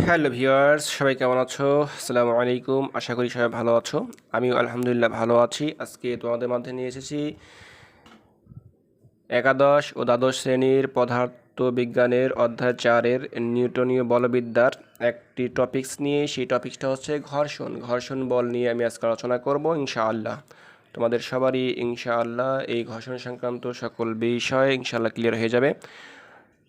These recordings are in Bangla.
হ্যালো ভিউয়ার্স, সবাই কেমন আছো? আসসালামু আলাইকুম। আশা করি সবাই ভালো আছো। আমিও আলহামদুলিল্লাহ ভালো আছি। আজকে তোমাদের মধ্যে নিয়ে এসেছি একাদশ ও দ্বাদশ শ্রেণীর পদার্থবিজ্ঞানের অধ্যায় 4-এর নিউটনীয় বলবিদ্যার একটি টপিকস নিয়ে। সেই টপিকসটা হচ্ছে ঘর্ষণ বল নিয়ে আমি আজকে আলোচনা করব ইনশাআল্লাহ। তোমাদের সবারই ইনশাআল্লাহ এই ঘর্ষণ সংক্রান্ত সকল বিষয় ইনশাআল্লাহ ক্লিয়ার হয়ে যাবে।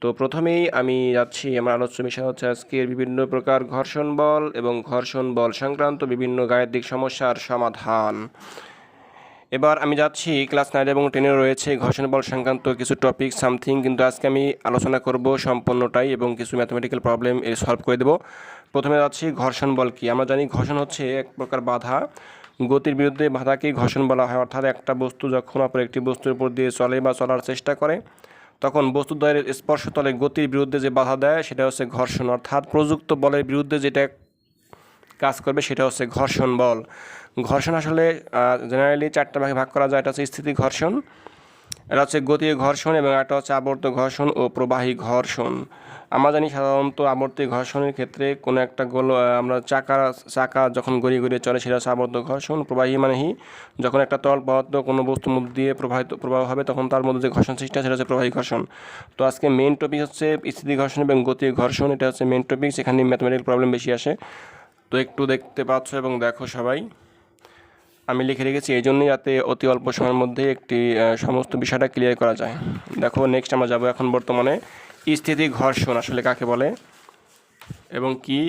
তো প্রথমেই আমি যাচ্ছি, আমার আলোচ্য বিষয় হচ্ছে আজকের বিভিন্ন প্রকার ঘর্ষণ বল এবং ঘর্ষণ বল সংক্রান্ত বিভিন্ন গাণিতিক সমস্যার সমাধান। এবার আমি যাচ্ছি ক্লাস 9 এবং 10-এ রয়েছে ঘর্ষণ বল সংক্রান্ত কিছু টপিক সামথিং, কিন্তু আজকে আমি আলোচনা করব সম্পূর্ণটাই এবং কিছু ম্যাথমেটিক্যাল প্রবলেম এর সলভ করে দেব। প্রথমে যাচ্ছি ঘর্ষণ বল কি। আমরা জানি ঘর্ষণ হচ্ছে এক প্রকার বাধা। গতির বিরুদ্ধে বাধাকেই ঘর্ষণ বলা হয়। অর্থাৎ একটা বস্তু যখন অপর একটি বস্তুর উপর দিয়ে চলে বা চলার চেষ্টা করে, তখন বস্তুদ্বয়ের স্পর্শতলে গতির বিরুদ্ধে যে বাধা দেয় সেটা হচ্ছে ঘর্ষণ। অর্থাৎ প্রযুক্ত বলের বিরুদ্ধে যেটা কাজ করবে সেটা হচ্ছে ঘর্ষণ বল। ঘর্ষণ আসলে জেনারেলি 4টা ভাগে ভাগ করা যায়। এটা হচ্ছে স্থিতি ঘর্ষণ, এটা হচ্ছে গতীয় ঘর্ষণ, এবং একটা হচ্ছে আবর্ত ঘর্ষণ ও প্রবাহী ঘর্ষণ। আমরা জানি সাধারণত আবর্ত ঘর্ষণের ক্ষেত্রে কোনো একটা আমরা চাকা যখন গড়িয়ে গড়িয়ে চলে সেটা হচ্ছে আবর্ত ঘর্ষণ। প্রবাহী মানেই যখন একটা তরল পদার্থ কোনো বস্তুর মধ্যে দিয়ে প্রবাহ হবে তখন তার মধ্যে যে ঘর্ষণ সৃষ্টি হয় সেটা হচ্ছে প্রবাহী ঘর্ষণ। তো আজকে মেন টপিক হচ্ছে স্থিতি ঘর্ষণ এবং গতীয় ঘর্ষণ। এটা হচ্ছে মেন টপিক, সেখানে ম্যাথমেটিক্যাল প্রবলেম বেশি আসে। তো একটু দেখতে পাচ্ছ এবং দেখো সবাই, আমি লিখে রেখেছি এই জন্যই যাতে অতি অল্প সময়ের মধ্যে একটি সমস্ত বিষয়টা ক্লিয়ার করা যায়। দেখো নেক্সট আমরা যাব এখন বর্তমানে স্থিতি ঘর্ষণ আসলে কাকে বলে এবং কি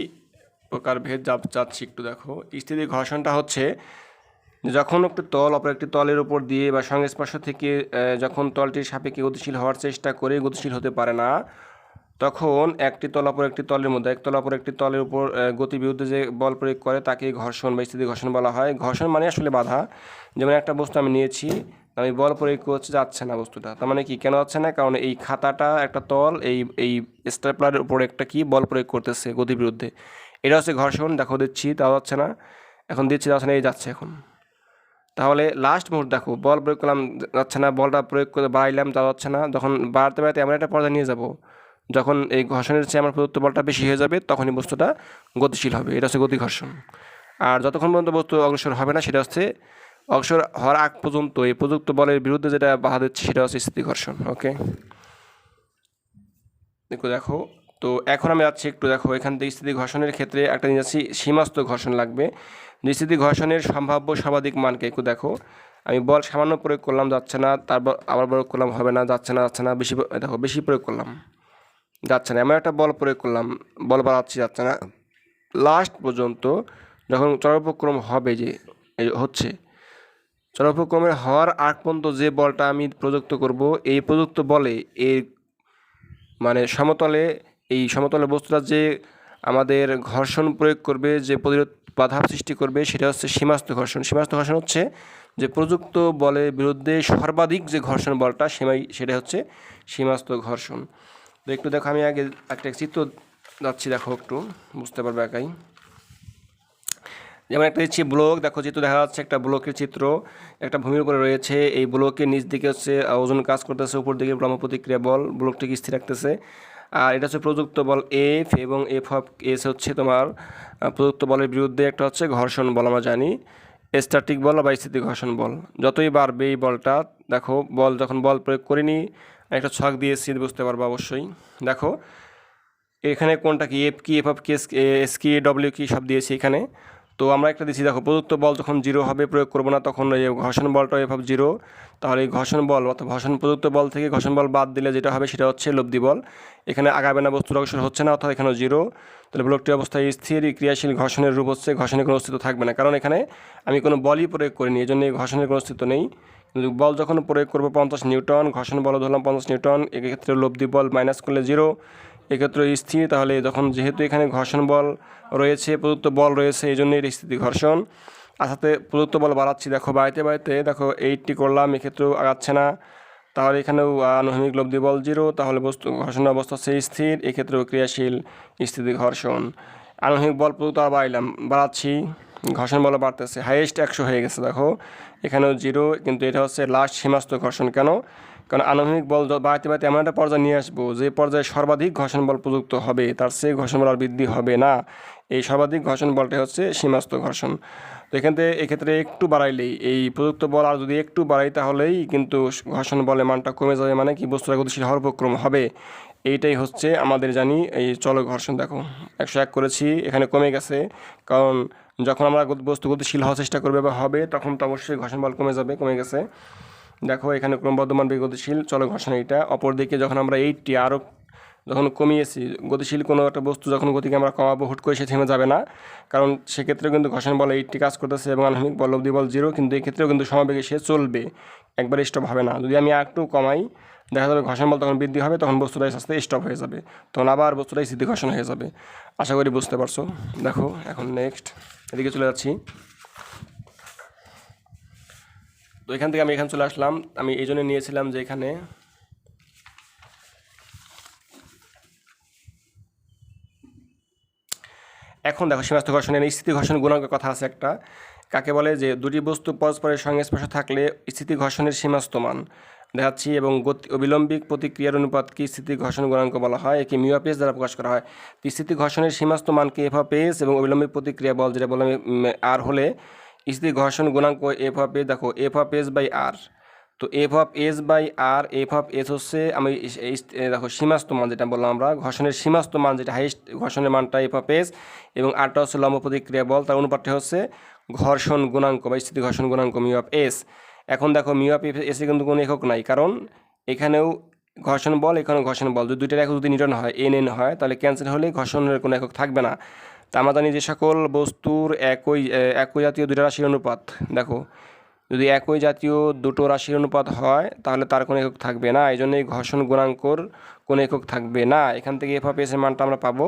প্রকারভেদ যাচ্ছি একটু দেখো। স্থিতি ঘর্ষণটা হচ্ছে যখন একটি তল অপর একটি তলের উপর দিয়ে বা সংস্পর্শ থেকে যখন তলটির সাপেক্ষে গতিশীল হওয়ার চেষ্টা করে গতিশীল হতে পারে না, তখন একটি তল অপর একটি তলের মধ্যে এক তল অপর একটি তলের উপর গতির বিরুদ্ধে যে বল প্রয়োগ করে তাকে ঘর্ষণ বা স্থিতি ঘর্ষণ বলা হয়। ঘর্ষণ মানে আসলে বাধা। যেমন একটা বস্তু আমি নিয়েছি, আমি বল প্রয়োগ করছি, যাচ্ছে না বস্তুটা। তার মানে কি, কেন যাচ্ছে না? কারণ এই খাতাটা একটা তল এই এই স্টেপলারের উপর একটা কি বল প্রয়োগ করতেছে গতির বিরুদ্ধে। এটা হচ্ছে ঘর্ষণ। দেখো দিচ্ছি, তাও যাচ্ছে না। এখন দিচ্ছি, যাচ্ছে না, এই যাচ্ছে এখন। তাহলে লাস্ট মুহূর্তে দেখো বল প্রয়োগ করলাম, যাচ্ছে না। বলটা প্রয়োগ করে বাড়াইলাম, তা যাচ্ছে না। যখন বাড়াতে বাড়াতে এমন একটা পর্যায়ে নিয়ে যাব যখন এই ঘর্ষণের চেয়ে আমার প্রদত্ত বলটা বেশি হয়ে যাবে, তখনই বস্তুটা গতিশীল হবে। এটা হচ্ছে গতি ঘর্ষণ। আর যতক্ষণ পর্যন্ত বস্তু অগ্রসর হবে না সেটা হচ্ছে অগ্রসর হওয়ার আগ পর্যন্ত এই প্রযুক্ত বলের বিরুদ্ধে যেটা বাধা দিচ্ছে সেটা হচ্ছে স্থিতি ঘর্ষণ। ওকে, দেখো। তো এখন আমি যাচ্ছি একটু দেখো, এখান থেকে স্থিতি ঘর্ষণের ক্ষেত্রে একটা জিনিস আছে, সীমাস্থ ঘর্ষণ লাগবে। স্থিতি ঘর্ষণের সম্ভাব্য সর্বাধিক মানকে একটু দেখো। আমি বল সামান্য প্রয়োগ করলাম, যাচ্ছে না। তারপর আবার প্রয়োগ করলাম, হবে না, যাচ্ছে না। বেশি দেখো, বেশি প্রয়োগ করলাম, যাচ্ছে না। এমন একটা বল প্রয়োগ করলাম, বল বাড়াচ্ছি, যাচ্ছে না। লাস্ট পর্যন্ত যখন চরোপক্রম হবে, যে হচ্ছে চরোপক্রমের হওয়ার আগ পর্যন্ত যে বলটা আমি প্রযুক্ত করব, এই প্রযুক্ত বলে এই মানে সমতলে, এই সমতলে বস্তুটা যে আমাদের ঘর্ষণ প্রয়োগ করবে, যে প্রতিরোধ বাধা সৃষ্টি করবে, সেটা হচ্ছে সীমাস্থ ঘর্ষণ। সীমাস্থ ঘর্ষণ হচ্ছে যে প্রযুক্ত বলের বিরুদ্ধে সর্বাধিক যে ঘর্ষণ বলটা সেটা হচ্ছে সীমাস্থ ঘর্ষণ। তো একটু দেখো, আমি আগে একটা চিত্র যাচ্ছি, দেখো একটু বুঝতে পারবে একাই। যেমন একটা দিচ্ছি ব্লক, দেখো চিত্র দেখা যাচ্ছে একটা ব্লকের চিত্র। একটা ভূমির উপরে রয়েছে, এই ব্লকের নিচ দিকে হচ্ছে ওজন কাজ করতেছে, উপর দিকে ভ্রমণ প্রতিক্রিয়া বল ব্লকটিকে স্থির রাখতেছে। আর এটা হচ্ছে প্রযুক্ত বল এফ, এবং এফ অফ এস হচ্ছে তোমার প্রযুক্ত বলের বিরুদ্ধে একটা হচ্ছে ঘর্ষণ বল। আমরা জানি স্ট্যাটিক বল বা স্থিতি ঘর্ষণ বল। যতই বাড়বে এই বলটা, দেখো বল যখন বল প্রয়োগ করিনি, একটা ছক দিয়েছি, বুঝতে পারবো অবশ্যই। দেখো এখানে কোনটা কি, এফ কি, এফ অফ কে, এস কি, ডব্লিউ কি, সব দিয়েছি এখানে। তো আমরা একটা দিচ্ছি, দেখো প্রযুক্ত বল যখন জিরো হবে, প্রয়োগ করবো না, তখন এই ঘর্ষণ বলটা এফ অফ জিরো। তাহলে এই ঘর্ষণ বল অর্থাৎ ঘর্ষণ প্রযুক্ত বল থেকে ঘর্ষণ বল বাদ দিলে যেটা হবে সেটা হচ্ছে লব্ধি বল। এখানে আগাবে না, বস্তুর অগ্রসর হচ্ছে না, অর্থাৎ এখানেও জিরো। তাহলে ব্লকটির অবস্থায় স্থির। ক্রিয়াশীল ঘর্ষণের রূপ হচ্ছে ঘর্ষণের কোনো অস্তিত্ব থাকবে না, কারণ এখানে আমি কোনো বলই প্রয়োগ করিনি, এই জন্য এই ঘর্ষণের কোনো অস্তিত্ব নেই। কিন্তু বল যখন প্রয়োগ করবো 50 নিউটন, ঘর্ষণ বল ধরলাম 50 নিউটন, এক্ষেত্রে লব্ধি বল মাইনাস করলে জিরো, এক্ষেত্রে স্থির। তাহলে যখন যেহেতু এখানে ঘর্ষণ বল রয়েছে, প্রযুক্ত বল রয়েছে, এই জন্য এর স্থিতি ঘর্ষণ। আর সাথে প্রযুক্ত বল বাড়াচ্ছি, দেখো বাড়াইতে বাড়াইতে দেখো 80 করলাম, এক্ষেত্রেও আগাচ্ছে না। তাহলে এখানেও আনুভূমিক লব্ধি বল জিরো, তাহলে বস্তু ঘর্ষণ অবস্থা হচ্ছে স্থির, এক্ষেত্রেও ক্রিয়াশীল স্থিতি ঘর্ষণ। আনুভূমিক বল প্রযুক্ত আর বাড়াচ্ছি, ঘর্ষণ বল বাড়তেছে, হাইয়েস্ট 100 হয়ে গেছে। দেখো এখানেও জিরো, কিন্তু এটা হচ্ছে লাস্ট সীমাস্থ ঘর্ষণ। কেন? কারণ আনুভূমিক বল বাড়াতে বাড়াতে এমন একটা পর্যায়ে নিয়ে আসবো যে পর্যায়ে সর্বাধিক ঘর্ষণ বল প্রযুক্ত হবে, তার চেয়ে ঘর্ষণ বল আর বৃদ্ধি হবে না। এই সর্বাধিক ঘর্ষণ বলটা হচ্ছে সীমাস্থ ঘর্ষণ। তো এক্ষেত্রে একটু বাড়াইলেই, এই প্রযুক্ত বল আর যদি একটু বাড়াই তাহলেই কিন্তু ঘর্ষণ বলের মানটা কমে যাবে, মানে কি বস্তুটা গতিশীল হওয়ার উপক্রম হবে। এইটাই হচ্ছে আমাদের জানি এই চলক ঘর্ষণ। দেখো 101 করেছি, এখানে কমে গেছে, কারণ যখন আমরা বস্তু গতিশীল হওয়ার চেষ্টা করবে বা হবে তখন তো অবশ্যই ঘর্ষণ বল কমে যাবে, কমে গেছে। দেখো এখানে ক্রমবর্ধমান বেগ গতিশীল চলক ঘর্ষণ এইটা। অপরদিকে যখন আমরা 80 আরও যখন কমিয়েছি, গতিশীল কোনো একটা বস্তু যখন গতিকে আমরা কমাবো হুট করে সে থেমে যাবে না, কারণ সেক্ষেত্রে কিন্তু ঘর্ষণ বল 80 কাজ করতেছে এবং আনুভূমিক বল লব্ধি বল 0, কিন্তু এই ক্ষেত্রেও কিন্তু সমবেগে সে চলবে, একবার স্টপ হবে না। যদি আমি একটু কমাই দেখা যাবে ঘর্ষণ বল তখন বৃদ্ধি হবে, তখন বস্তুটাই আস্তে আস্তে স্টপ হয়ে যাবে, তখন আবার বস্তুটাই স্থিতি ঘর্ষণ হয়ে যাবে। আশা করি বুঝতে পারছো। দেখো এখন নেক্সট এদিকে চলে যাচ্ছি। তো এখান থেকে আমি এখানে চলে আসলাম, আমি এই জন্য নিয়েছিলাম যে এখানে এখন দেখো সীমাস্থ ঘর্ষণের স্থিতি ঘর্ষণ গুণাঙ্কের কথা আছে একটা, কাকে বলে যে দুটি বস্তু পরস্পরের সংস্পর্শ থাকলে স্থিতি ঘর্ষণের সীমাস্থ মান দেখাচ্ছি, এবং অবিলম্বিক প্রতিক্রিয়ার অনুপাতকে স্থিতি ঘর্ষণ গুণাঙ্ক বলা হয়, একে মিউ অফ এস দ্বারা প্রকাশ করা হয়। স্থিতি ঘর্ষণের সীমাস্থ মানকে এফ অফ এস এবং অবিলম্বিক প্রতিক্রিয়া বল যেটা বললাম আর হলে স্থিতি ঘর্ষণ গুণাঙ্ক এফ অফ এস, দেখো F of S by R. তো F of S by R, F of S হচ্ছে আমি দেখো সীমাস্থ মান যেটা বললাম আমরা, ঘর্ষণের সীমাস্থ মান যেটা হাইস্ট ঘর্ষণের মানটা এফ অফ এস, এবং আরটা হচ্ছে লম্ব প্রতিক্রিয়া বল, তার অনুপাতটা হচ্ছে ঘর্ষণ গুণাঙ্ক বা স্থিতি ঘর্ষণ গুণাঙ্ক মিউ অফ এস। এখন দেখো মিউ অফ এসে কিন্তু কোনো একক নাই, কারণ এখানেও ঘর্ষণ বল, এখানেও ঘর্ষণ বল, যদি দুইটার একক যদি নিউটন হয়, এন এন হয়, তাহলে ক্যান্সেল হলে ঘর্ষণের কোনো একক থাকবে না। তা আমরা জানি যে সকল বস্তুর একই জাতীয় দুইটা রাশির অনুপাত, দেখো যদি একই জাতীয় দুটো রাশির অনুপাত হয় তাহলে তার কোনো একক থাকবে না, এই জন্যই ঘর্ষণ গুণাঙ্কর কোনো একক থাকবে না। এখান থেকে এফ অফ এসের মানটা আমরা পাবো,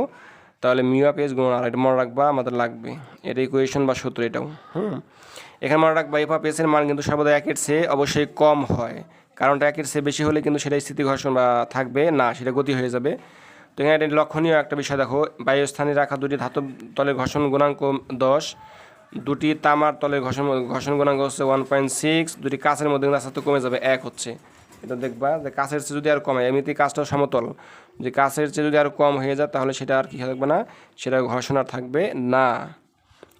তাহলে মিউ অফ এস গুণ আর, এটা মনে রাখবা, আমাদের লাগবে, এটা ইকুয়েশন বা সূত্র এটাও। এখানে মনে রাখবা এফ অফ এসের মান কিন্তু সর্বদা একের চেয়ে অবশ্যই কম হয়, কারণটা একের চেয়ে বেশি হলে কিন্তু সেটা স্থিতি ঘর্ষণ বা থাকবে না, সেটা গতি হয়ে যাবে। তো এখানে এটা লক্ষণীয় একটা বিষয়, দেখো বায়ুস্থানে রাখা দুটি ধাতব তলের ঘর্ষণ গুণাঙ্ক 10, দুটি তামার তলের ঘর্ষণ গুণাঙ্ক হচ্ছে 1.6, দুটি কাঁচের মধ্যে আস্তে আস্তে কমে যাবে 1 হচ্ছে। এটা দেখবা যে কাঁচের চেয়ে যদি আর কমে, এমনিতেই কাঁচটা সমতল, যে কাঁচের চেয়ে যদি আর কম হয়ে যায় তাহলে সেটা আর কি থাকবে না, সেটা ঘর্ষণ আর থাকবে না।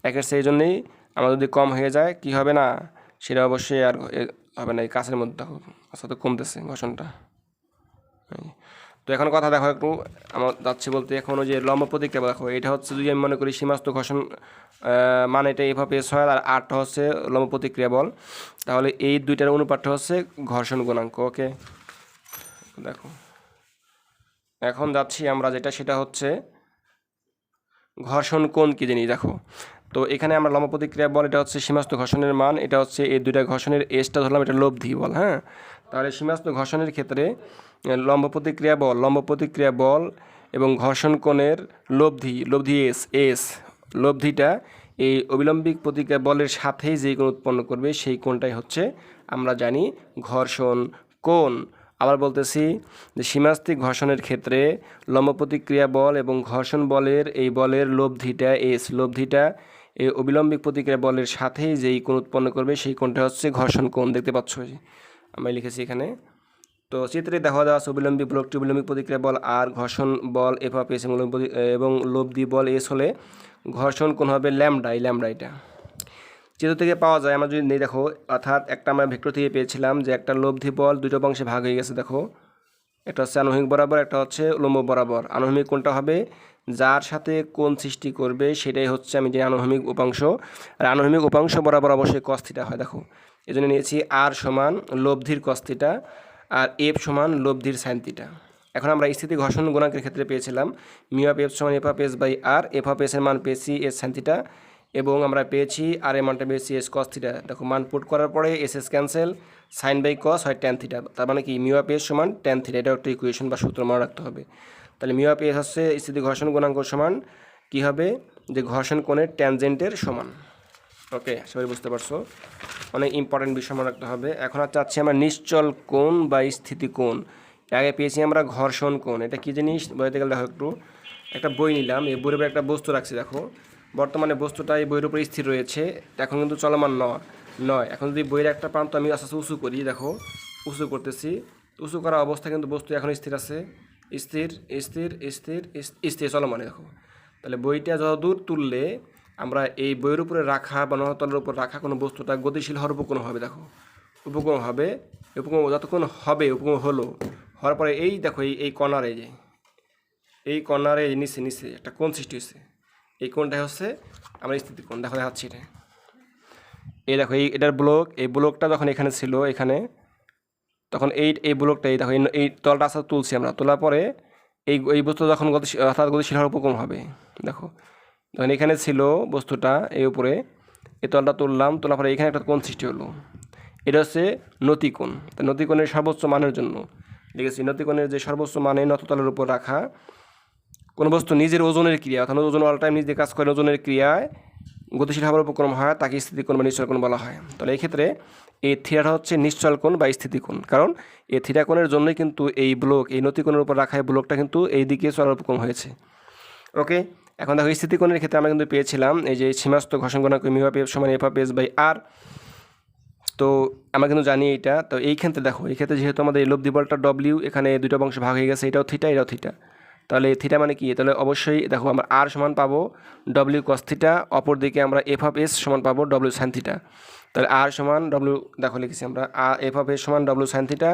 একের সেই জন্যই আমার যদি কম হয়ে যায় কি হবে না, সেটা অবশ্যই আর হবে না, এই কাঁচের মধ্যে আস্তে আস্তে কমতেছে ঘর্ষণটা। তো এখন কথা দেখো একটু আমার যাচ্ছি বলতে, এখন ওই যে লম্ব প্রতিক্রিয়া দেখো, এটা হচ্ছে যদি আমি মনে করি সীমাস্থ ঘর্ষণ মানে এটা এফ অফ এস হয়, আর আরটা হচ্ছে লম্ব প্রতিক্রিয়া বল, তাহলে এই দুইটার অনুপাতটা হচ্ছে ঘর্ষণ গুণাঙ্ক। ওকে দেখো এখন যাচ্ছি আমরা যেটা, সেটা হচ্ছে ঘর্ষণ কোণ কি জানি। দেখো তো এখানে আমরা লম্ব প্রতিক্রিয়া বল, এটা হচ্ছে সীমাস্থ ঘর্ষণের মান, এটা হচ্ছে এই দুইটা ঘর্ষণের এসটা ধরলাম, এটা লব্ধি বল। হ্যাঁ, তাহলে সীমাস্থ ঘর্ষণের ক্ষেত্রে লম্ব প্রতিক্রিয়া বল এবং ঘর্ষণ কোণের লব্ধি এস লব্ধিটা এই অবিলম্বিক প্রতিক্রিয়া বলের সাথেই যেই কোণ উৎপন্ন করবে সেই কোণটাই হচ্ছে আমরা জানি ঘর্ষণ কোণ। আবার বলতেছি যে সীমাস্থিক ঘর্ষণের ক্ষেত্রে লম্ব প্রতিক্রিয়া বল এবং ঘর্ষণ বলের এই বলের লব্ধিটা এই অবিলম্বিক প্রতিক্রিয়া বলের সাথেই যেই কোণ উৎপন্ন করবে সেই কোণটা হচ্ছে ঘর্ষণ কোণ। দেখতে পাচ্ছ আমি লিখেছি এখানে। তো চিত্রে দেখা দেওয়া আছে অবিলম্বিক ব্লকটি অবিলম্বিক প্রতিক্রিয়া বল আর ঘর্ষণ বল এফ অফ এস এবং লব্ধি বল এস হলে ঘর্ষণ কোণ হবে ল্যামডা, এই ল্যামডা এটা চিত্র থেকে পাওয়া যায়। আমরা যদি নেই দেখো, অর্থাৎ একটা আমরা ভেক্টর থেকে পেয়েছিলাম যে একটা লব্ধি বল দুটো অংশে ভাগ হয়ে গেছে। দেখো একটা হচ্ছে আনুভূমিক বরাবর, একটা হচ্ছে লম্ব বরাবর। আনুভূমিক কোণটা হবে যার সাথে কোণ সৃষ্টি করবে সেটাই হচ্ছে আমি যে আনুভূমিক উপাংশ, আর আনুভূমিক উপাংশ বরাবর অবশ্যই কস থিটা হয়। দেখো এই জন্য নিয়েছি আর সমান লব্ধির কস থিটা আর এফ সমান লব্ধির সাইন থিটা। এখন আমরা স্থিতি ঘর্ষণ গুণাঙ্কের ক্ষেত্রে পেয়েছিলাম মিউ অফ এফ সমান F of S by R, F of S এর মান পেয়েছি এস সাইন থিটা এবং আমরা পেয়েছি আর এর মানটা পেয়েছি এস কস থিটা। দেখো মান পুট করার পরে S S cancel, sine by cos হয় ট্যান থিটা, তার মানে কি মিউ অফ এস সমান ট্যান থিটা, এটা একটা ইকুয়েশন বা সূত্র মনে রাখতে হবে। তাহলে মিউ অফ এস হচ্ছে স্থিতি ঘর্ষণ গুণাঙ্ক সমান কি হবে, যে ঘর্ষণ কোণের ট্যানজেন্টের সমান। ওকে সবাই বুঝতে পারছো, অনেক ইম্পর্টেন্ট বিষয় মনে রাখতে হবে। এখন আর চাচ্ছি আমরা নিশ্চল কোণ বা স্থিতি কোণ। আগে পেয়েছি আমরা ঘর্ষণ কোণ, এটা কী জিনিস বলতে গেলে দেখো একটু, একটা বই নিলাম, এই বইয়ের উপরে একটা বস্তু রাখছি। দেখো বর্তমানে বস্তুটা এই বইয়ের উপরে স্থির রয়েছে, এখন কিন্তু চলমান নয়। এখন যদি বইয়ের একটা প্রান্ত আমি আস্তে আস্তে উঁচু করি, দেখো উঁচু করতেছি, উঁচু করা অবস্থা কিন্তু বস্তু এখন স্থির আছে, স্থির স্থির স্থির স্থির চলমান। দেখো তাহলে বইটা যতদূর তুললে আমরা এই বইয়ের উপরে রাখা বা নহতলের উপর রাখা কোনো বস্তুটা গতিশীল হওয়ার উপক্রম হবে। দেখো উপক্রম হবে, উপক্রম যতক্ষণ হবে, উপক্রম হওয়ার পরে এই দেখো এই কর্নারে এই কর্নারে নিচে নিচে একটা কোণ সৃষ্টি হয়েছে। এই কোণটাই হচ্ছে আমরা স্থিতি কোণ। দেখো দেখাচ্ছি এটা, এই দেখো এটার ব্লক, এই ব্লকটা যখন এখানে ছিল এখানে, তখন এই ব্লকটা এই দেখো এই তলটা আস্তে তুলছি আমরা, তোলার পরে এই বস্তু যখন অর্থাৎ গতিশীল হওয়ার উপক্রম হবে। দেখো যখন এখানে ছিল বস্তুটা এই উপরে, এই তলটা তুললাম, তোলার পরে এখানে একটা কোণ সৃষ্টি হলো, এটা হচ্ছে নতিকোণ। তা নতিকোণের সর্বোচ্চ মানের জন্য লিখেছি, নতিকোণের যে সর্বোচ্চ মানে নততলের উপর রাখা কোনো বস্তু নিজের ওজনের ক্রিয়া, অর্থাৎ ওজন অল টাইম নিজে কাজ করে ওজনের ক্রিয়ায় গতিশীল হওয়ার উপক্রম হয়, তাকে স্থিতিকোণ বা নিশ্চল কোণ বলা হয়। তাহলে এই ক্ষেত্রে এই থিটাটা হচ্ছে নিশ্চল কোণ বা স্থিতিকোণ, কারণ এই থিটা কোণের জন্যই কিন্তু এই ব্লক, এই নতিকোণের উপর রাখা এই ব্লকটা কিন্তু এই দিকে চলার উপক্রম হয়েছে। ওকে, এখন দেখো স্থিতিকোণের ক্ষেত্রে আমরা কিন্তু পেয়েছিলাম এই যে সীমাস্থ ঘর্ষণ গুণাঙ্ক মিউ অফ এফ সমান F of S by R. তো আমরা কিন্তু জানি এইটা। তো এই ক্ষেত্রে দেখো, এই ক্ষেত্রে যেহেতু আমাদের এই লব্ধি বলটা ডব্লিউ, এখানে দুটো অংশ ভাগ হয়ে গেছে, এটাও থিটা এটাও থিটা। তাহলে থিটা মানে কি, তাহলে অবশ্যই দেখো আমরা আর সমান পাবো ডব্লিউ কস থিটা, অপর দিকে আমরা এফ অফ এস সমান পাবো ডব্লিউ সাইন থিটা। তাহলে আর সমান ডব্লিউ, দেখো লিখেছি আমরা এফ অফ এস সমান ডব্লিউ সাইন থিটা,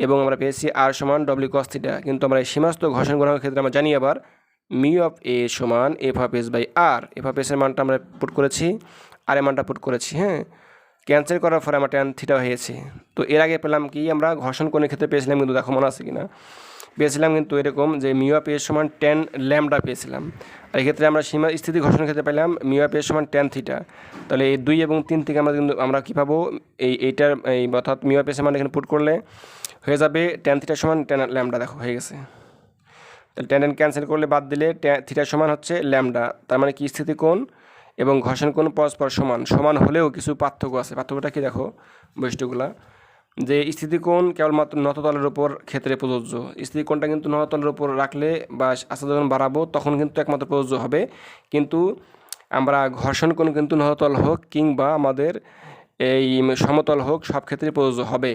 এবং আমরা পেয়েছি আর সমান ডব্লিউ কস থিটা। কিন্তু আমরা এই সীমাস্থ ঘর্ষণ গুণাঙ্কের ক্ষেত্রে আমরা জানি আবার মিউ অফ এ সমান F of S by R. F of এসের মানটা আমরা পুট করেছি, আর এর মানটা পুট করেছি, হ্যাঁ, ক্যান্সেল করার পরে আমার ট্যান থিটা হয়েছে। তো এর আগে পেলাম কি, আমরা ঘর্ষণ কোণের ক্ষেত্রে পেয়েছিলাম, কিন্তু দেখো মনে আছে কিনা, পেয়েছিলাম কিন্তু এরকম যে মিউ অফ এ সমান ট্যান ল্যামডা পেয়েছিলাম। আর এক্ষেত্রে আমরা সীমা স্থিতি ঘর্ষণের ক্ষেত্রে পেলাম মিউ অফ এ সমান ট্যান থিটা। তাহলে এই 2 এবং 3 থেকে আমরা কিন্তু আমরা কী পাবো, এইটার এই অর্থাৎ মিউ অফ এ সমান এখানে পুট করলে হয়ে যাবে ট্যান থিটা সমান ট্যান ল্যামডা। দেখো হয়ে গেছে। তাহলে ট্যান ক্যান্সেল করলে বাদ দিলে থিটা সমান হচ্ছে ল্যামডা, তার মানে কি স্থিতি কোণ এবং ঘর্ষণ কোণ পরস্পর সমান। সমান হলেও কিছু পার্থক্য আছে। পার্থক্যটা কি দেখো বৈশিষ্ট্যগুলা, যে স্থিতিকোণ কেবলমাত্র নততলের উপর ক্ষেত্রে প্রযোজ্য। স্থিতিকোণটা কিন্তু নততলের উপর রাখলে বা আস্তে যখন বাড়াবো তখন কিন্তু একমাত্র প্রযোজ্য হবে, কিন্তু আমরা ঘর্ষণ কোণ কিন্তু নততল হোক কিংবা আমাদের এই সমতল হোক সব ক্ষেত্রে প্রযোজ্য হবে।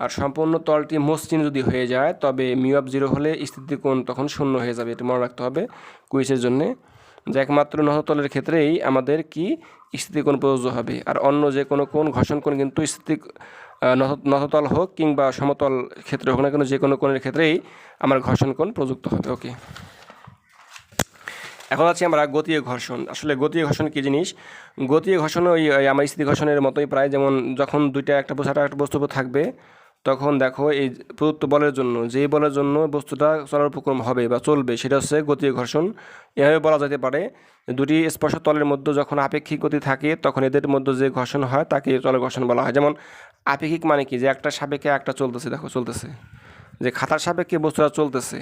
আর সম্পূর্ণ তলটি মসৃণ যদি হয়ে যায় তবে মিউ অফ 0 হলে স্থিতিকোণ তখন শূন্য হয়ে যাবে। এটা মনে রাখতে হবে কুইজের জন্যে, যে একমাত্র নততলের ক্ষেত্রেই আমাদের কি স্থিতিকোণ প্রযোজ্য হবে, আর অন্য যে কোনো কোণ ঘর্ষণ কোণ কিন্তু নততল হোক কিংবা সমতল ক্ষেত্রে হোক না কেন, যে কোনো কোণের ক্ষেত্রেই আমার ঘর্ষণ কোণ প্রযুক্ত হবে। ওকে, এখন আছি আমরা গতীয় ঘর্ষণ। আসলে গতীয় ঘর্ষণ কী জিনিস? গতীয় ঘর্ষণ ওই আমার স্থিতি ঘর্ষণের মতোই প্রায়, যেমন যখন দুইটা একটা বস্তুর উপর থাকবে তখন দেখো এই প্রদত্ত বলের জন্য, যেই বলের জন্য বস্তুটা চলার উপক্রম হবে বা চলবে সেটা হচ্ছে গতীয় ঘর্ষণ। এভাবে বলা যেতে পারে দুটি স্পর্শ তলের মধ্যে যখন আপেক্ষিক গতি থাকে তখন এদের মধ্যে যে ঘর্ষণ হয় তাকে তলের ঘর্ষণ বলা হয়। যেমন আপেক্ষিক মানে কি, যে একটা সাপেক্ষে একটা চলতেছে, দেখো চলতেছে, যে খাতার সাপেক্ষে বস্তুটা চলতেছে,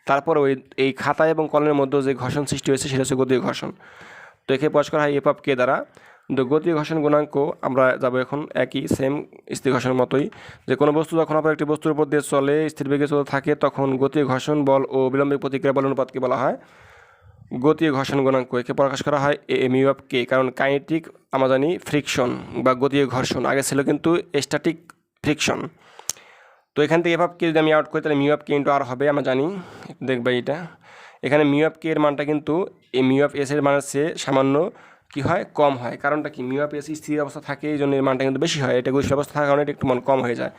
তারপর এই খাতা এবং কলমের মধ্যে যে ঘর্ষণ সৃষ্টি হয়েছে সেটা হচ্ছে গতীয় ঘর্ষণ। তো একে প্রকাশ করা হয় এফ অফ কে দ্বারা। কিন্তু গতীয় ঘর্ষণ গুণাঙ্ক আমরা যাবো এখন একই সেম স্থির ঘর্ষণের মতোই, যে কোনো বস্তু যখন আপনার একটি বস্তুর উপর দিয়ে চলে, স্থির বেগে চলতে থাকে, তখন গতীয় ঘর্ষণ বল ও বিলম্বিক প্রতিক্রিয়া বল অনুপাতকে বলা হয় গতীয় ঘর্ষণ গুণাঙ্ক। একে প্রকাশ করা হয় মিউ অফ কে, কারণ কাইনেটিক আমরা জানি ফ্রিকশন বা গতীয় ঘর্ষণ, আগে ছিল কিন্তু স্ট্যাটিক ফ্রিকশন। তো এখান থেকে এফ অফ কে যদি আমি আউট করি তাহলে মিউ অফ কে ইন্টু আর হবে, আমরা জানি। দেখবে এটা এখানে মিউ অফ কে এর মানটা কিন্তু এই মিউ অফ এস এর মানের চেয়ে সামান্য কী হয়, কম হয়। কারণটা কি, মিউ অফ এস স্থির অবস্থা থাকে, এই জন্য এর মানটা কিন্তু বেশি হয়, এটা গতিশীল অবস্থা থাকার কারণে এটা একটু মান কম হয়ে যায়,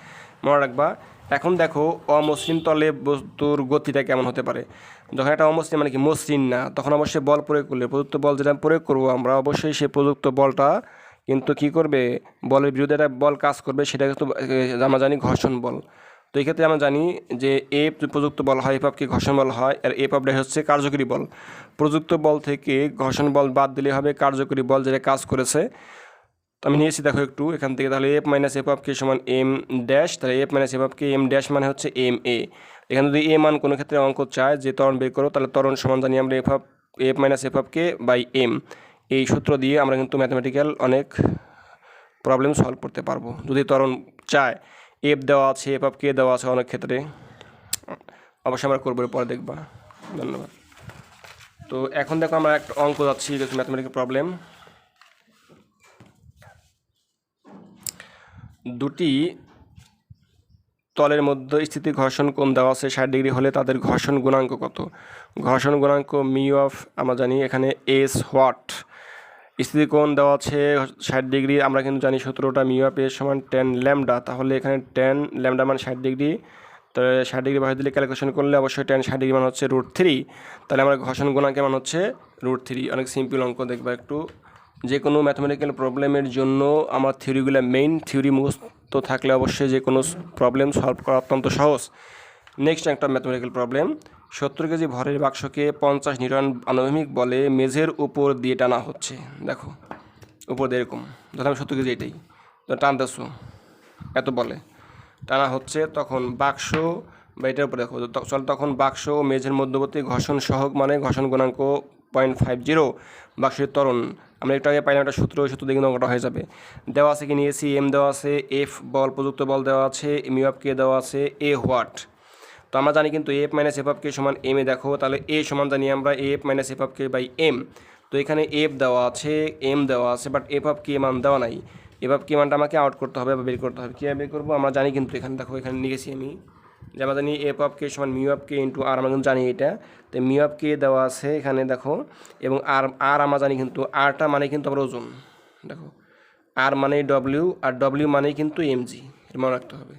মনে রাখবা। এখন দেখো অমসৃণ তলে বস্তুর গতিটা কেমন হতে পারে। যখন একটা অমসৃণ মানে কি মসৃণ না, তখন অবশ্যই বল প্রয়োগ করলে, প্রযুক্ত বল যেটা প্রয়োগ করবো আমরা, অবশ্যই সেই প্রযুক্ত বলটা কিন্তু কী করবে, বলের বিরুদ্ধে একটা বল কাজ করবে, সেটা কিন্তু আমরা জানি ঘর্ষণ বল। তো এই ক্ষেত্রে আমরা জানি যে এ প্রযুক্ত বল হয়, এফ অফকে ঘর্ষণ বল হয়, আর এফ অফ হচ্ছে কার্যকরী বল। প্রযুক্ত বল থেকে ঘর্ষণ বল বাদ দিলে হবে কার্যকরী বল যেটা কাজ করেছে। তো আমি নিয়েছি দেখো একটু এখান থেকে, তাহলে এফ মাইনাস এফ অফকে সমান এম ড্যাশ, তাহলে এফ মাইনাস এফ অফকে এম ড্যাশ মানে হচ্ছে এম এ। এখানে যদি এ মান কোনো ক্ষেত্রে অঙ্ক চায় যে ত্বরণ বের করো, তাহলে ত্বরণ সমান জানি আমরা এফ মাইনাস এফ অফকে বাই এম। এই সূত্র দিয়ে আমরা কিন্তু ম্যাথমেটিক্যাল অনেক প্রবলেম সলভ করতে পারবো যদি ত্বরণ চায়। এফ দেওয়া আছে, এফ অফ কে দেওয়া আছে অনেক ক্ষেত্রে, অবশ্যই আমরা করবো, পরে দেখবা। ধন্যবাদ। তো এখন দেখো আমরা একটা অঙ্ক যাচ্ছি, কিছু ম্যাথমেটিক্যাল প্রবলেম। দুটি তলের মধ্যে স্থিতি ঘর্ষণ কোণ দেওয়া আছে 60 ডিগ্রি হলে তাদের ঘর্ষণ গুণাঙ্ক কত? ঘর্ষণ গুণাঙ্ক মিউ অফ আমরা জানি এখানে এস হোয়াট, স্থিতি কোণ দেওয়া আছে 60 ডিগ্রি, আমরা কিন্তু জানি সূত্রটা মিউ অফ এস সমান 10 ল্যামডা, তাহলে এখানে 10 ল্যামডা মান 60 ডিগ্রি, তো 60 ডিগ্রি বসাই দিলে ক্যালকুলেশন করলে অবশ্যই 10 60 ডিগ্রি মান হচ্ছে √3, তাহলে আমরা ঘর্ষণ গুণাঙ্কের মান হচ্ছে √3। অনেক সিম্পল অঙ্ক দেখবা একটু, যে কোনো ম্যাথমেটিক্যাল প্রবলেমের জন্য আমার থিওরিগুলো মেইন থিওরি মুখস্থ থাকলে অবশ্যই যে কোনো প্রবলেম সলভ করা অত্যন্ত সহজ। নেক্সট একটা ম্যাথমেটিক্যাল প্রবলেম, 70 কেজি ভরের বাক্সকে 50 নিউটন আনুভূমিক বলে মেঝের উপর দিয়ে টানা হচ্ছে। দেখো উপর দিয়ে এরকম, ধরো আমি 70 কেজি এটাই টানতেছো, এত বলে টানা হচ্ছে, তখন বাক্স বা এটার উপরে দেখো চল, তখন বাক্স ও মেঝের মধ্যবর্তী ঘর্ষণ সহগ মানে ঘর্ষণ গুণাঙ্ক 0.50, বাক্সের ত্বরণ আমরা একটু আগে পাইলাম একটা সূত্র দিয়ে কিন্তু অঙ্কটা হয়ে যাবে। দেওয়া আছে কি নিয়েছি, এম দেওয়া আছে, এফ বল প্রযুক্ত বল দেওয়া আছে, মিউ অফ কে দেওয়া আছে, এ হোয়াট। তো আমরা জানি কিন্তু F minus F of K সমান এম এ, দেখো তাহলে এ সমান জানি আমরা F minus F of K by M. তো এখানে এফ দেওয়া আছে, এম দেওয়া আছে, বাট এফ অফ কে মান দেওয়া নাই। এফ অফ কে মানটা আমাকে আউট করতে হবে বা বের করতে হবে। কীভাবে বের করবো আমরা জানি, কিন্তু এখানে দেখো এখানে লিখেছি আমি যে আমরা জানি এফ অফ কে সমান মিউ অফ কে ইন্টু আর, আমরা কিন্তু জানি এটা। তো মিউ অফ কে দেওয়া আছে এখানে দেখো, এবং আর আমরা জানি কিন্তু আরটা মানে কিন্তু আমরা ওজন, দেখো আর মানে ডব্লিউ, আর ডব্লিউ মানে কিন্তু এমজি, এটা মনে রাখতে হবে।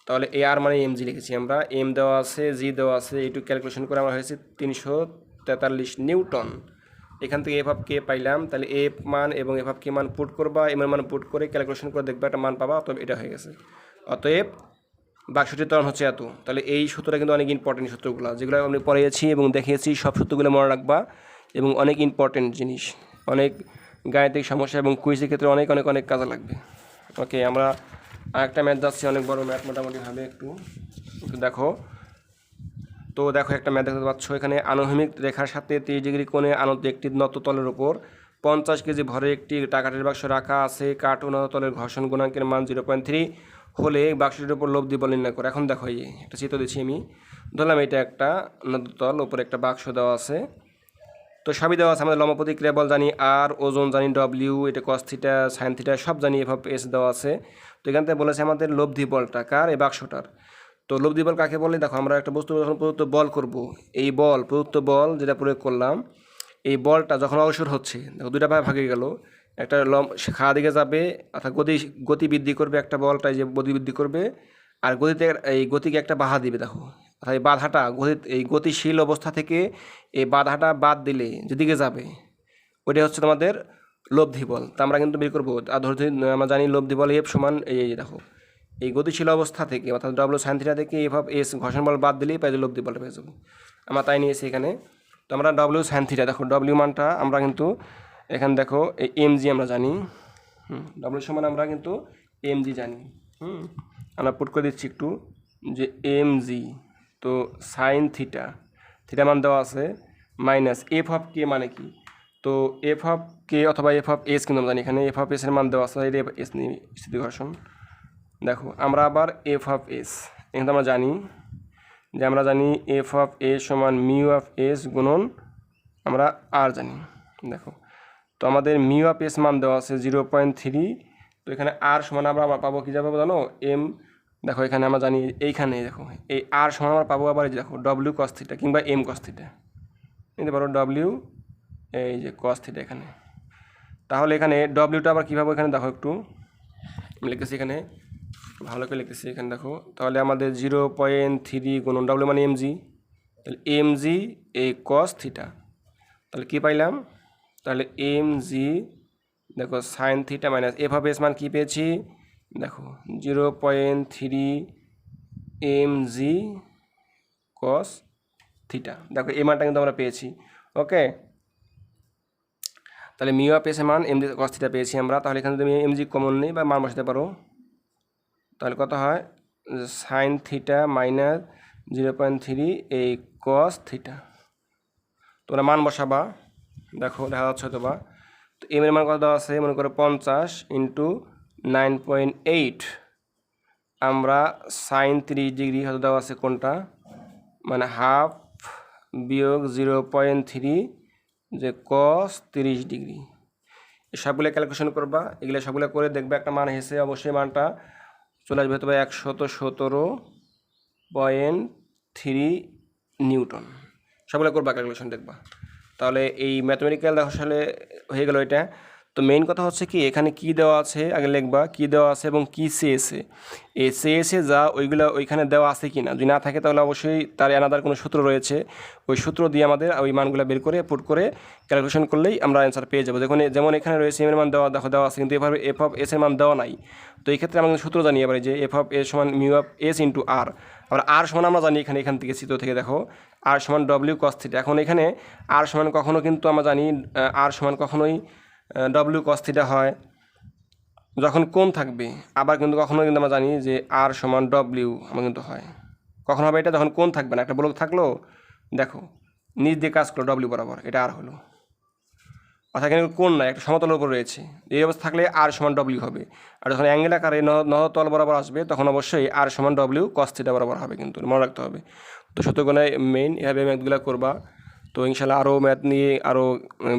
তাহলে এ আর মানে এমজি লিখেছি আমরা, এম দেওয়া আছে, জি দেওয়া আছে, এইটু ক্যালকুলেশন করে আমরা হয়েছে 343 নিউটন। এখান থেকে এফ অফ কে পাইলাম, তাহলে এফ মান এবং এফ অফ কে মান পুট করবা, এম এর মান পুট করে ক্যালকুলেশন করে দেখবে একটা মান পাবা, অতএব এটা হয়ে গেছে। অতএব বাক্সটির ত্বরণ হচ্ছে এত। তাহলে এই সূত্রটা কিন্তু অনেক ইম্পর্টেন্ট সূত্রগুলো, যেগুলো আমি পড়িয়েছি এবং দেখিয়েছি, সব সূত্রগুলো মনে রাখবা, এবং অনেক ইম্পর্টেন্ট জিনিস, অনেক গাণিতিক সমস্যা এবং কুইজের ক্ষেত্রে অনেক অনেক অনেক কাজে লাগবে। ওকে, আমরা আরেকটা ম্যাথ যাচ্ছি, অনেক বড় ম্যাথ মোটামুটি হবে একটু দেখো। তো দেখো একটা ম্যাথ দেখতে পাচ্ছ, এখানে আনুভূমিক রেখার সাথে 30 ডিগ্রি কোণে আনত একটি নত তলের উপর 50 কেজি ভরে একটি কাঠের বাক্স রাখা আছে। কাঠ ও নত তলের ঘর্ষণ গুণাঙ্কের মান 0.3 হলে বাক্সটির উপর লব্ধি বল নির্ণয় করে। এখন দেখো এই একটা চিত্র দিচ্ছি আমি, ধরলাম এটা একটা নদতল, উপরে একটা বাক্স দেওয়া আছে, তো সবই দেওয়া আছে, আমাদের লম্ব প্রতিক্রিয়া বল জানি আর, ওজন জানি ডব্লিউ, এটা কস থিটা সাইন থিটা সব জানি, এভাবে এস দেওয়া আছে। তো এখান থেকে বলেছে আমাদের লব্ধি বলটা কার, এই বাক্সটার। তো লব্ধি বল কাকে বলে, দেখো আমরা একটা বস্তু যখন প্রদত্ত বল করব, এই বল প্রদত্ত বল যেটা প্রয়োগ করলাম, এই বলটা যখন অগ্রসর হচ্ছে, দেখো দুইটা ভাগে ভাগে গেল, একটা খাড়া দিকে যাবে অর্থাৎ গতি বৃদ্ধি করবে, একটা বলটা যে গতি বৃদ্ধি করবে, আর গতিতে এই গতিকে একটা বাধা দিবে। দেখো অর্থাৎ এই বাধাটা এই গতিশীল অবস্থা থেকে এই বাধাটা বাদ দিলে যেদিকে যাবে ওইটা হচ্ছে তোমাদের লব্ধি বল। তা আমরা কিন্তু বের করবো, আর ধরতে আমরা জানি লব্ধি বল এফ সমান এই দেখো এই গতিশীল অবস্থা থেকে অর্থাৎ ডব্লিউ সাইন থিটা থেকে এফ অফ এস ঘর্ষণ বল বাদ দিলেই পাই লব্ধি বলটা পেয়ে যাবো। আমরা তাই নিয়েছি এখানে। তো আমরা ডব্লিউ সাইন থিটা, দেখো ডব্লিউ মানটা আমরা কিন্তু এখানে দেখো এই এমজি আমরা জানি, ডব্লিউ সমান আমরা কিন্তু এমজি জানি, আমরা পুট করে দিচ্ছি একটু যে এমজি, তো সাইন থিটা, থিটা মান দেওয়া আছে মাইনাস এফ অফ কে মানে কি, তো এফ অফ কে অথবা এফ অফ এস কিন্তু আমরা জানি, এখানে এফ অফ এসের মান দেওয়া আছে, এটা এস নিয়ে স্থিতি ঘর্ষণ। দেখো আমরা আবার এফ অফ এস এখানে আমরা জানি যে আমরা জানি এফ অফ এস সমান মিউ অফ এস গুণন আমরা আর জানি। দেখো তো আমাদের মিউ অফ এস মান দেওয়া আছে 0.3, তো এখানে আর সমান আমরা পাবো কি যাবো জানো, এম। দেখো এখানে আমরা জানি এইখানে দেখো এই আর সমান আমরা পাবো আবার এই যে দেখো ডব্লিউ কস থিটা কিংবা এম কস থিটা, নিতে পারো ডব্লিউ এই যে কস থিটা এখানে। তাহলে এখানে ডব্লিউটা আবার কীভাবে এখানে দেখো একটু আমি লিখতেছি, এখানে ভালো করে লিখতেছি এখানে দেখো, তাহলে আমাদের 0.3 গুণন ডব্লিউ মানে এমজি, তাহলে এমজি এই কস থিটা, তাহলে কী পাইলাম, তাহলে এমজি দেখো sine theta minus F of S মান কী পেয়েছি, দেখো 0.3 এমজি কস থিটা, দেখো এই মানটা কিন্তু আমরা পেয়েছি। ওকে, তাহলে মিউ অফ এস এর মান এমজি কস থিটা পেয়েছি আমরা। তাহলে এখানে তুমি এমজি কমন নেই বা মান বসাতে পারো, তাহলে কত হয় সাইন থিটা মাইনাস 0.3 এই কস থিটা, তোমরা মান বসাবা, দেখো দেখা যাচ্ছে হয়তো বা। তো এম এর মান কত দেওয়া আছে, মনে করো 50 ইন্টু 9.8, আমরা সাইন 30 ডিগ্রি হয়তো দেওয়া আছে কোনটা, মানে হাফ বিয়োগ 0.3 যে কস 30 ডিগ্রি, সবগুলো ক্যালকুলেশন করবা, এগুলো সবগুলো করে দেখবে একটা মান এসে, অবশ্যই মানটা চলে আসবে হয়তো 117.3 নিউটন। সবগুলো করবা ক্যালকুলেশন দেখবা। তাহলে এই ম্যাথমেটিক্যাল আসলে হয়ে গেল এটা। তো মেইন কথা হচ্ছে কি এখানে কি দেওয়া আছে আগে লিখবা, কি দেওয়া আছে এবং কি চেয়েছে। এই চেয়েছে যা ওইগুলো ওইখানে দেওয়া আছে কি না, যদি না থাকে তাহলে অবশ্যই তার অ্যানাদার কোনো সূত্র রয়েছে, ওই সূত্র দিয়ে আমাদের ওই মানগুলো বের করে পুট করে ক্যালকুলেশন করলেই আমরা অ্যান্সার পেয়ে যাবো। যেমন এখানে রয়েছে এম এর মান দেওয়া আছে, কিন্তু এভাবে এফ অফ এস এর মান দেওয়া নাই। তো এই ক্ষেত্রে আমরা সূত্র জানিয়ে পারি যে এফ অফ এস সমান মিউ অফ এস ইন্টু আর। আবার আর সমান আমরা জানি এখান থেকে চিত্র থেকে দেখো আর সমান ডব্লিউ কস থিটা। এখন এখানে আর সমান কখনো কিন্তু আমরা জানি আর সমান কখনোই ডব্লিউ কস থিটা হয় যখন কোণ থাকবে, আবার কিন্তু কখনো কিন্তু আমরা জানি যে আর সমান ডব্লিউ আমার কিন্তু হয় কখন হবে এটা যখন কোণ থাকবে না। একটা ব্লক থাকলো দেখো নিচ দিয়ে কাজ করলো ডব্লিউ বরাবর, এটা আর হলো, অর্থাৎ এখানে কোণ না, একটা সমতলের উপর রয়েছে, এই অবস্থা থাকলে আর সমান ডব্লিউ হবে। আর যখন অ্যাঙ্গেল আকারে নহতল বরাবর আসবে তখন অবশ্যই আর সমান ডব্লিউ কস থিটা বরাবর হবে, কিন্তু মনে রাখতে হবে। তো সূত্রগুলো মেইন এভাবে ম্যাথগুলো করবা। তো ইনশাল্লাহ আরও ম্যাথ নিয়ে আরও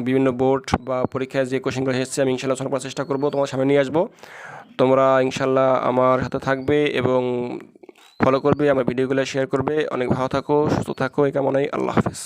বিভিন্ন বোর্ড বা পরীক্ষায় যে কোশ্চেনগুলো এসেছে আমি ইনশাল্লাহ সলভ করার চেষ্টা করবো, তোমার সামনে নিয়ে আসবো। তোমরা ইনশাল্লাহ আমার সাথে থাকবে এবং ফলো করবে, আমার ভিডিওগুলো শেয়ার করবে। অনেক ভালো থাকো, সুস্থ থাকো, এই কামনাই। আল্লাহ হাফেজ।